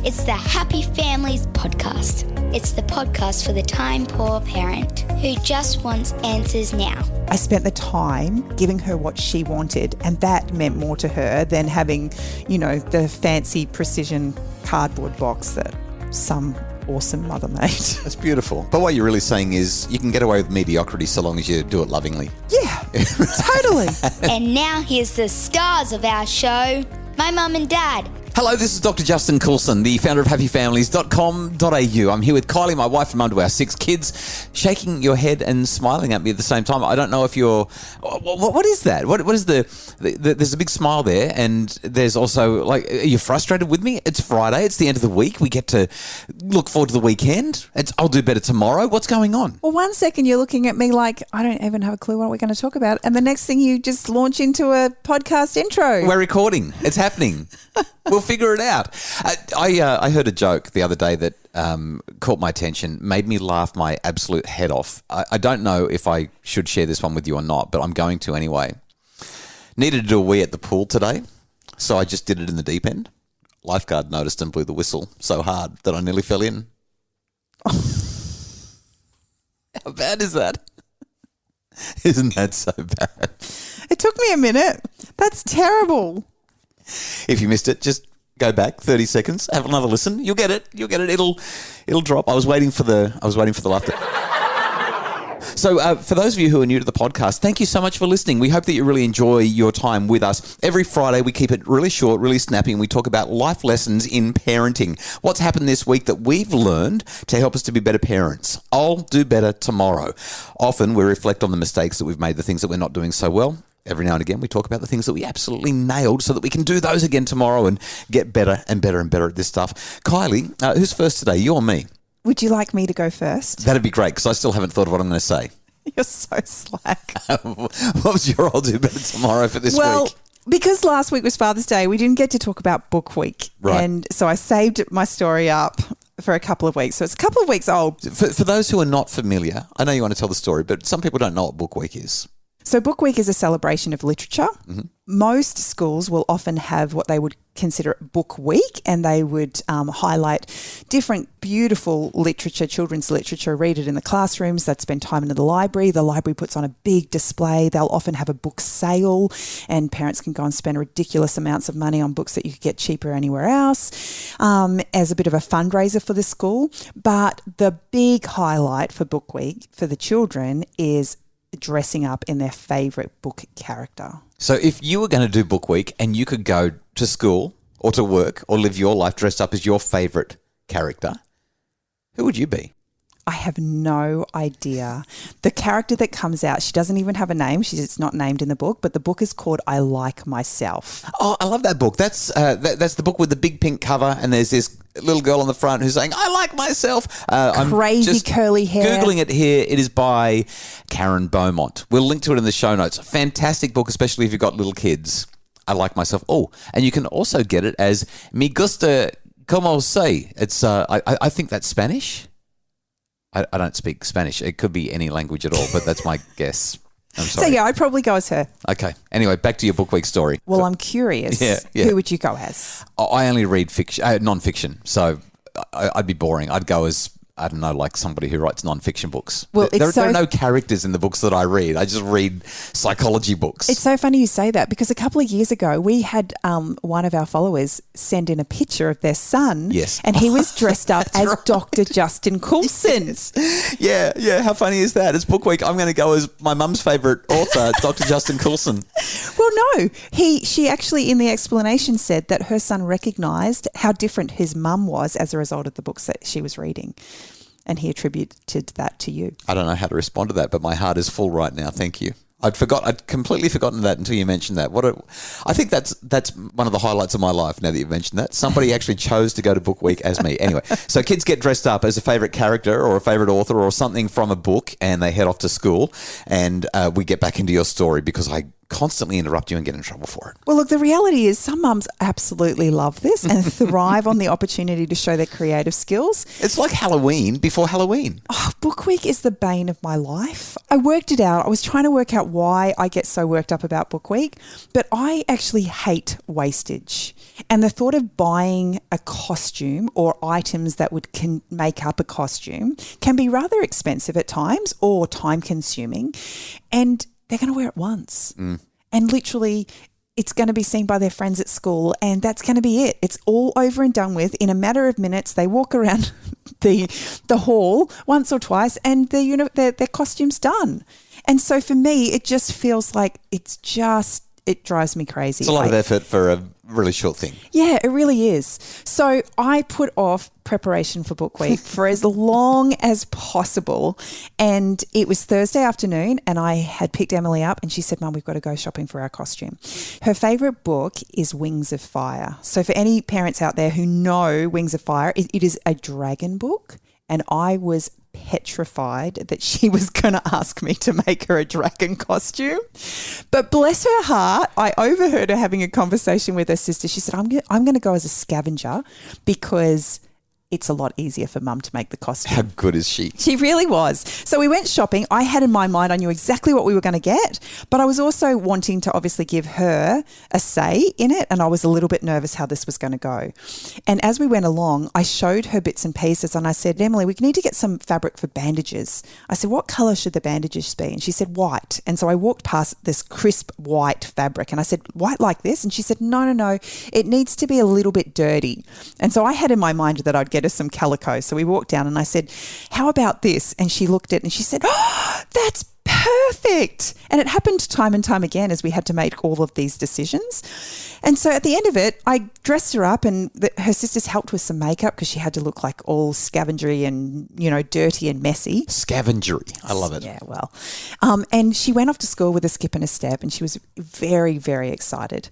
It's the Happy Families podcast. It's the podcast for the time-poor parent who just wants answers now. I spent the time giving her what she wanted, and that meant more to her than having, the fancy precision cardboard box that some awesome mother made. That's beautiful. But what you're really saying is you can get away with mediocrity so long as you do it lovingly. Yeah, totally. And now here's the stars of our show, my mum and dad. Hello, this is Dr. Justin Coulson, the founder of happyfamilies.com.au. I'm here with Kylie, my wife and mum to our 6 kids, shaking your head and smiling at me at the same time. I don't know if you're... What is that? What is there's a big smile there, and there's also, are you frustrated with me? It's Friday. It's the end of the week. We get to look forward to the weekend. I'll do better tomorrow. What's going on? Well, one second you're looking at me like, I don't even have a clue what we're going to talk about. And the next thing you just launch into a podcast intro. We're recording. It's happening. We'll figure it out. I heard a joke the other day that caught my attention, made me laugh my absolute head off. I don't know if I should share this one with you or not, but I'm going to anyway. Needed to do a wee at the pool today, so I just did it in the deep end. Lifeguard noticed and blew the whistle so hard that I nearly fell in. How bad is that? Isn't that so bad? It took me a minute. That's terrible. If you missed it, just go back 30 seconds, have another listen. You'll get it. It'll drop. I was waiting for the laughter. So for those of you who are new to the podcast, thank you so much for listening. We hope that you really enjoy your time with us. Every Friday, we keep it really short, really snappy, and we talk about life lessons in parenting. What's happened this week that we've learned to help us to be better parents. I'll do better tomorrow. Often we reflect on the mistakes that we've made, the things that we're not doing so well. Every now and again, we talk about the things that we absolutely nailed so that we can do those again tomorrow and get better and better and better at this stuff. Kylie, who's first today, you or me? Would you like me to go first? That'd be great, because I still haven't thought of what I'm going to say. You're so slack. What was your I'll do better tomorrow for this week? Well, because last week was Father's Day, we didn't get to talk about Book Week. Right. And so I saved my story up for a couple of weeks. So it's a couple of weeks old. For those who are not familiar, I know you want to tell the story, but some people don't know what Book Week is. So Book Week is a celebration of literature. Mm-hmm. Most schools will often have what they would consider Book Week, and they would highlight different beautiful literature, children's literature, read it in the classrooms. They'd spend time in the library. The library puts on a big display. They'll often have a book sale, and parents can go and spend ridiculous amounts of money on books that you could get cheaper anywhere else as a bit of a fundraiser for the school. But the big highlight for Book Week for the children is dressing up in their favourite book character. So if you were going to do Book Week and you could go to school or to work or live your life dressed up as your favourite character, who would you be? I have no idea. The character that comes out, she doesn't even have a name. It's not named in the book, but the book is called I Like Myself. Oh, I love that book. That's the book with the big pink cover, and there's this little girl on the front who's saying, I like myself. Crazy curly hair. Googling it here. It is by Karen Beaumont. We'll link to it in the show notes. Fantastic book, especially if you've got little kids. I Like Myself. Oh, and you can also get it as Me Gusta Como Se. It's I think that's Spanish. I don't speak Spanish. It could be any language at all, but that's my guess. I'm sorry. So, yeah, I'd probably go as her. Okay. Anyway, back to your Book Week story. Well, I'm curious. Yeah. Who would you go as? I only read non-fiction, so I'd be boring. I'd go as, I don't know, like somebody who writes non-fiction books. Well, there are no characters in the books that I read. I just read psychology books. It's so funny you say that, because a couple of years ago we had one of our followers send in a picture of their son. Yes. And he was dressed up as right. Dr. Justin Coulson. Yes. Yeah. How funny is that? It's Book Week. I'm going to go as my mum's favourite author, Dr. Justin Coulson. Well, no. She actually in the explanation said that her son recognised how different his mum was as a result of the books that she was reading. And he attributed that to you. I don't know how to respond to that, but my heart is full right now. Thank you. I'd completely forgotten that until you mentioned that. I think that's one of the highlights of my life now that you've mentioned that. Somebody actually chose to go to Book Week as me. Anyway, so kids get dressed up as a favourite character or a favourite author or something from a book, and they head off to school, and we get back into your story because I constantly interrupt you and get in trouble for it. Well, look, the reality is some mums absolutely love this and thrive on the opportunity to show their creative skills. It's like Halloween before Halloween. Oh, Book Week is the bane of my life. I worked it out. I was trying to work out why I get so worked up about Book Week, but I actually hate wastage. And the thought of buying a costume or items that can make up a costume can be rather expensive at times or time consuming. And they're going to wear it once. And literally it's going to be seen by their friends at school and that's going to be it. It's all over and done with. In a matter of minutes, they walk around the hall once or twice and their costume's done. And so for me, it just feels like it drives me crazy. It's a lot of effort for a really short thing. Yeah, it really is. So I put off preparation for Book Week for as long as possible. And it was Thursday afternoon and I had picked Emily up and she said, Mum, we've got to go shopping for our costume. Her favourite book is Wings of Fire. So for any parents out there who know Wings of Fire, it is a dragon book. And I was petrified that she was going to ask me to make her a dragon costume. But bless her heart, I overheard her having a conversation with her sister. She said, I'm going to go as a scavenger because it's a lot easier for Mum to make the costume. How good is she? She really was. So we went shopping. I had in my mind, I knew exactly what we were going to get, but I was also wanting to obviously give her a say in it, and I was a little bit nervous how this was going to go. And as we went along, I showed her bits and pieces and I said, Emily, we need to get some fabric for bandages. I said, what colour should the bandages be? And she said, white. And so I walked past this crisp white fabric and I said, white like this? And she said, no, it needs to be a little bit dirty. And so I had in my mind that I'd get her some calico. So we walked down and I said, how about this? And she looked at it and she said, oh, that's perfect. And it happened time and time again as we had to make all of these decisions. And so at the end of it, I dressed her up and her sisters helped with some makeup because she had to look like all scavengery and, dirty and messy. Scavengery. I love it. Yeah, well. And she went off to school with a skip and a step and she was very, very excited.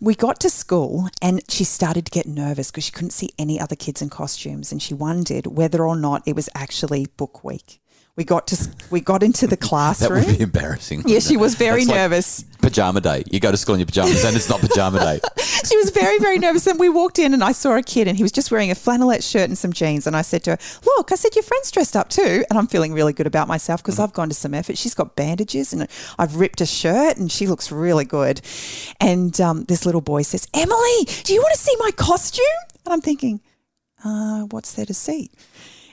We got to school and she started to get nervous because she couldn't see any other kids in costumes and she wondered whether or not it was actually Book Week. We got into the classroom. That would be embarrassing. Yeah, she was very nervous. Like pajama day. You go to school in your pajamas and it's not pajama day. She was very, very nervous. And we walked in and I saw a kid and he was just wearing a flannelette shirt and some jeans. And I said to her, look, I said, your friend's dressed up too. And I'm feeling really good about myself because I've gone to some effort. She's got bandages and I've ripped a shirt and she looks really good. And this little boy says, Emily, do you want to see my costume? And I'm thinking, what's there to see?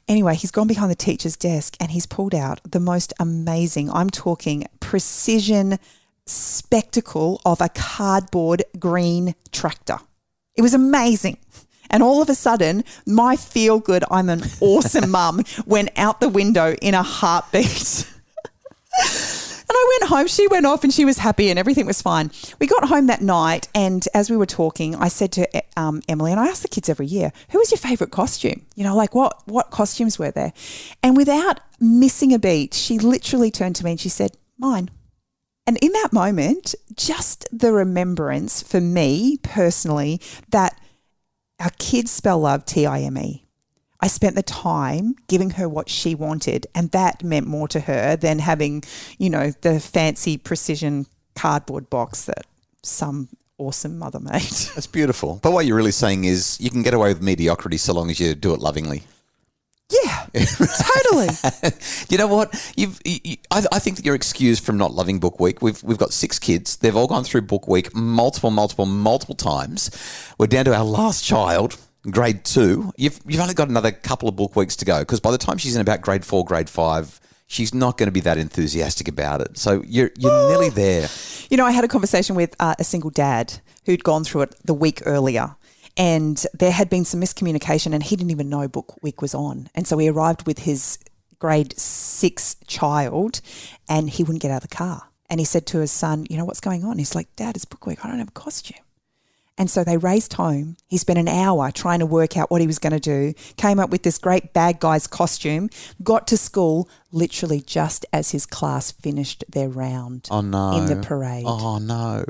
Anyway, he's gone behind the teacher's desk and he's pulled out the most amazing, I'm talking precision spectacle of a cardboard green tractor. It was amazing. And all of a sudden, my feel good, I'm an awesome mum, went out the window in a heartbeat. And I went home, she went off and she was happy and everything was fine. We got home that night and as we were talking, I said to Emily, and I ask the kids every year, who was your favourite costume? What costumes were there? And without missing a beat, she literally turned to me and she said, mine. And in that moment, just the remembrance for me personally that our kids spell love T.I.M.E. I spent the time giving her what she wanted and that meant more to her than having, the fancy precision cardboard box that some awesome mother made. That's beautiful. But what you're really saying is you can get away with mediocrity so long as you do it lovingly. Yeah, totally. You know what? I think that you're excused from not loving Book Week. We've got 6 kids. They've all gone through Book Week multiple times. We're down to our last child, grade 2. You've only got another couple of Book Weeks to go because by the time she's in about grade 4, grade 5, she's not going to be that enthusiastic about it. So you're nearly there. I had a conversation with a single dad who'd gone through it the week earlier. And there had been some miscommunication and he didn't even know Book Week was on. And so he arrived with his grade 6 child and he wouldn't get out of the car. And he said to his son, what's going on? He's like, Dad, it's Book Week. I don't have a costume. And so they raced home. He spent an hour trying to work out what he was going to do, came up with this great bad guy's costume, got to school literally just as his class finished their round in the parade. Oh, no.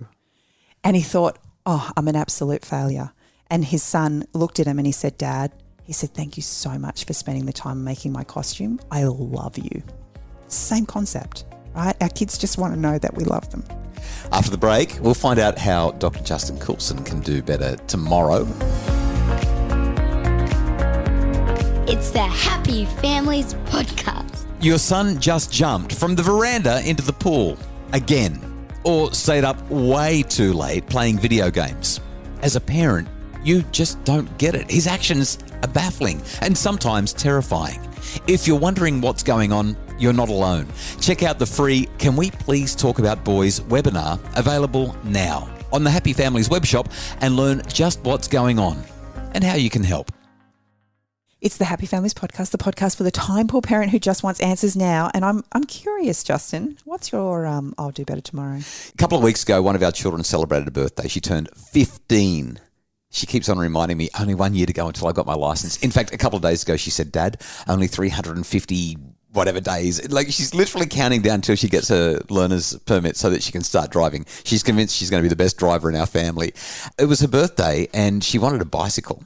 And he thought, I'm an absolute failure. And his son looked at him and he said, Dad, thank you so much for spending the time making my costume. I love you. Same concept, right? Our kids just want to know that we love them. After the break, we'll find out how Dr. Justin Coulson can do better tomorrow. It's the Happy Families Podcast. Your son just jumped from the veranda into the pool again, or stayed up way too late playing video games. As a parent, you just don't get it. His actions are baffling and sometimes terrifying. If you're wondering what's going on, you're not alone. Check out the free Can We Please Talk About Boys webinar, available now on the Happy Families webshop, and learn just what's going on and how you can help. It's the Happy Families Podcast, the podcast for the time-poor parent who just wants answers now. And I'm curious, Justin, what's your I'll do better tomorrow? A couple of weeks ago, one of our children celebrated a birthday. She turned 15. She keeps on reminding me, only 1 year to go until I got my license. In fact, a couple of days ago, she said, Dad, only 350 whatever days. Like, she's literally counting down until she gets her learner's permit so that she can start driving. She's convinced she's going to be the best driver in our family. It was her birthday and she wanted a bicycle.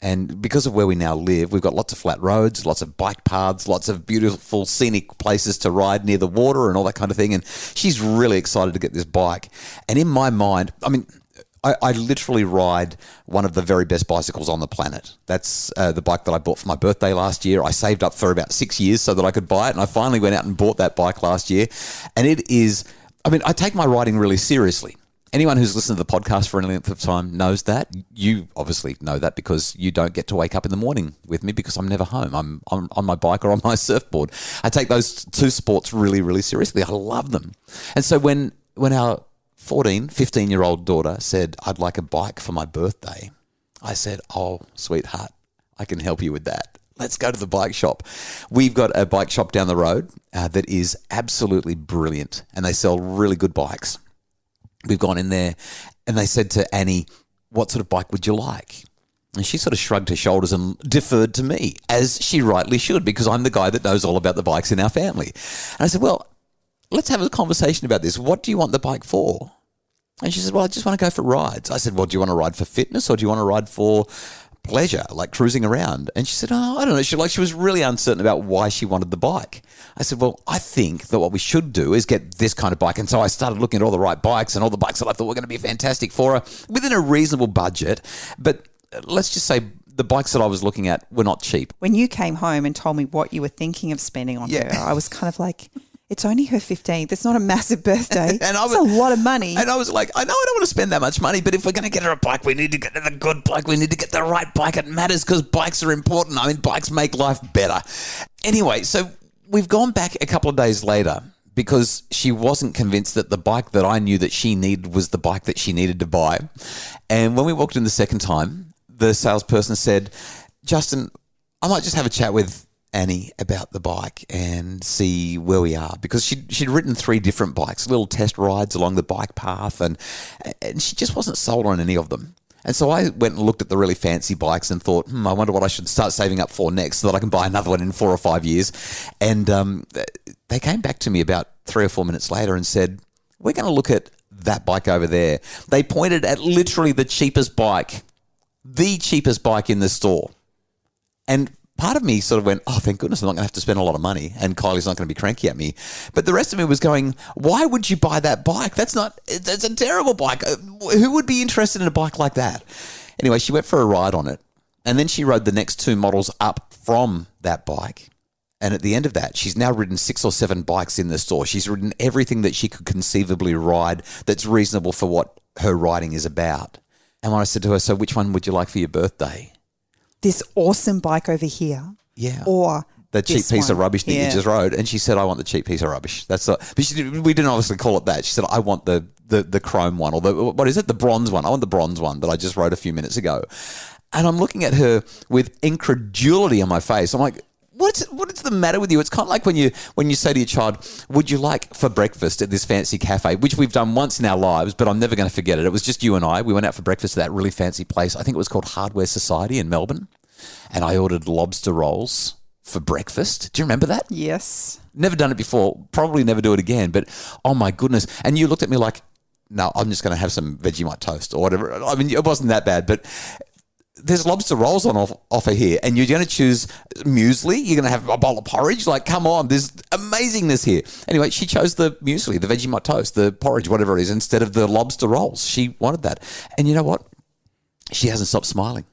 And because of where we now live, we've got lots of flat roads, lots of bike paths, lots of beautiful scenic places to ride near the water and all that kind of thing. And she's really excited to get this bike. And in my mind, I mean, I literally ride one of the very best bicycles on the planet. That's the bike that I bought for my birthday last year. I saved up for about 6 years so that I could buy it. And I finally went out and bought that bike last year. And it is, I mean, I take my riding really seriously. Anyone who's listened to the podcast for any length of time knows that. You obviously know that because you don't get to wake up in the morning with me because I'm never home. I'm on my bike or on my surfboard. I take those two sports really, really seriously. I love them. And so when our 15-year-old daughter said, I'd like a bike for my birthday, I said, oh, sweetheart, I can help you with that. Let's go to the bike shop. We've got a bike shop down the road that is absolutely brilliant, and they sell really good bikes. We've gone in there and they said to Annie, what sort of bike would you like? And she sort of shrugged her shoulders and deferred to me, as she rightly should, because I'm the guy that knows all about the bikes in our family. And I said, well, let's have a conversation about this. What do you want the bike for? And she said, well, I just want to go for rides. I said, well, do you want to ride for fitness or do you want to ride for pleasure, like cruising around? And she said, oh, I don't know. She was really uncertain about why she wanted the bike. I said, well, I think that what we should do is get this kind of bike. And so I started looking at all the right bikes and all the bikes that I thought were going to be fantastic for her within a reasonable budget. But let's just say the bikes that I was looking at were not cheap. When you came home and told me what you were thinking of spending on her, I was kind of like, it's only her 15th. It's not a massive birthday. It's a lot of money. And I was like, I know I don't want to spend that much money, but if we're going to get her a bike, we need to get her the good bike. We need to get the right bike. It matters because bikes are important. I mean, bikes make life better. Anyway, so we've gone back a couple of days later because she wasn't convinced that the bike that I knew that she needed was the bike that she needed to buy. And when we walked in the second time, the salesperson said, Justin, I might just have a chat with Annie about the bike and see where we are, because she'd ridden 3 different bikes, little test rides along the bike path, and she just wasn't sold on any of them. And so I went and looked at the really fancy bikes and thought, I wonder what I should start saving up for next so that I can buy another one in 4 or 5 years. And they came back to me about 3 or 4 minutes later and said, we're going to look at that bike over there. They pointed at literally the cheapest bike in the store. And part of me sort of went, oh, thank goodness I'm not going to have to spend a lot of money and Kylie's not going to be cranky at me. But the rest of me was going, why would you buy that bike? That's a terrible bike. Who would be interested in a bike like that? Anyway, she went for a ride on it, and then she rode the next 2 models up from that bike. And at the end of that, she's now ridden 6 or 7 bikes in the store. She's ridden everything that she could conceivably ride that's reasonable for what her riding is about. And when I said to her, so which one would you like for your birthday? This awesome bike over here. Yeah. Or the cheap piece of rubbish that you just rode. And she said, I want the cheap piece of rubbish. That's not, but we didn't obviously call it that. She said, I want the chrome one, or the bronze one. I want the bronze one that I just rode a few minutes ago. And I'm looking at her with incredulity on my face. I'm like, what is the matter with you? It's kind of like when you say to your child, would you like for breakfast at this fancy cafe, which we've done once in our lives, but I'm never going to forget it. It was just you and I. We went out for breakfast at that really fancy place. I think it was called Hardware Society in Melbourne. And I ordered lobster rolls for breakfast. Do you remember that? Yes. Never done it before. Probably never do it again. But, oh, my goodness. And you looked at me like, no, I'm just going to have some Vegemite toast or whatever. I mean, it wasn't that bad. But there's lobster rolls on offer here, and you're going to choose muesli. You're going to have a bowl of porridge. Like, come on, there's amazingness here. Anyway, she chose the muesli, the Vegemite toast, the porridge, whatever it is, instead of the lobster rolls. She wanted that. And you know what? She hasn't stopped smiling.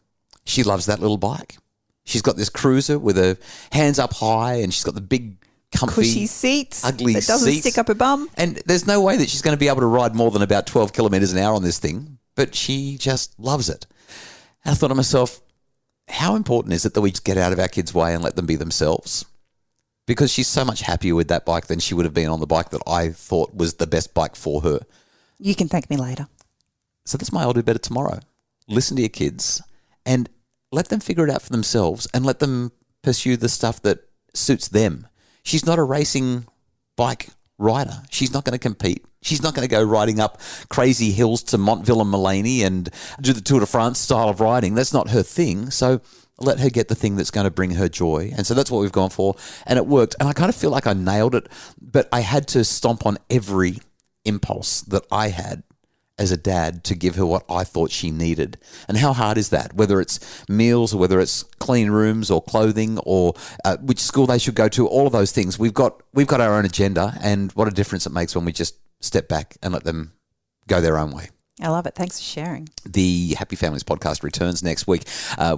She loves that little bike. She's got this cruiser with her hands up high, and she's got the big, comfy, cushy seats. ugly that doesn't seats. stick up her bum. And there's no way that she's going to be able to ride more than about 12 kilometres an hour on this thing, but she just loves it. And I thought to myself, how important is it that we just get out of our kids' way and let them be themselves? Because she's so much happier with that bike than she would have been on the bike that I thought was the best bike for her. You can thank me later. So that's my I'll do better tomorrow. Listen to your kids and let them figure it out for themselves and let them pursue the stuff that suits them. She's not a racing bike rider. She's not going to compete. She's not going to go riding up crazy hills to Montville and Mullany and do the Tour de France style of riding. That's not her thing. So let her get the thing that's going to bring her joy. And so that's what we've gone for. And it worked. And I kind of feel like I nailed it, but I had to stomp on every impulse that I had as a dad to give her what I thought she needed. And how hard is that? Whether it's meals or whether it's clean rooms or clothing or which school they should go to, all of those things. We've got our own agenda, and what a difference it makes when we just step back and let them go their own way. I love it. Thanks for sharing. The Happy Families podcast returns next week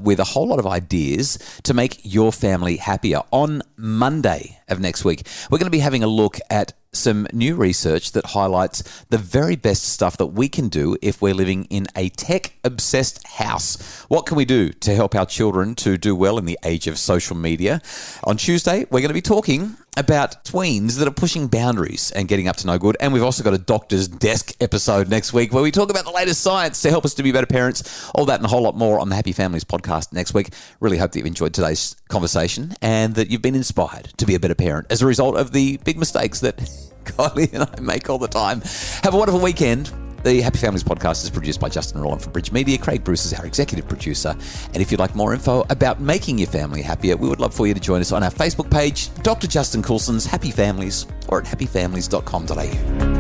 with a whole lot of ideas to make your family happier. On Monday of next week, we're going to be having a look at some new research that highlights the very best stuff that we can do if we're living in a tech-obsessed house. What can we do to help our children to do well in the age of social media? On Tuesday, we're going to be talking about tweens that are pushing boundaries and getting up to no good. And we've also got a doctor's desk episode next week where we talk about the latest science to help us to be better parents. All that and a whole lot more on the Happy Families podcast next week. Really hope that you've enjoyed today's conversation and that you've been inspired to be a better parent as a result of the big mistakes that Kylie and I make all the time. Have a wonderful weekend. The Happy Families podcast is produced by Justin Roland from Bridge Media. Craig Bruce is our executive producer. And if you'd like more info about making your family happier, we would love for you to join us on our Facebook page, Dr. Justin Coulson's Happy Families, or at happyfamilies.com.au.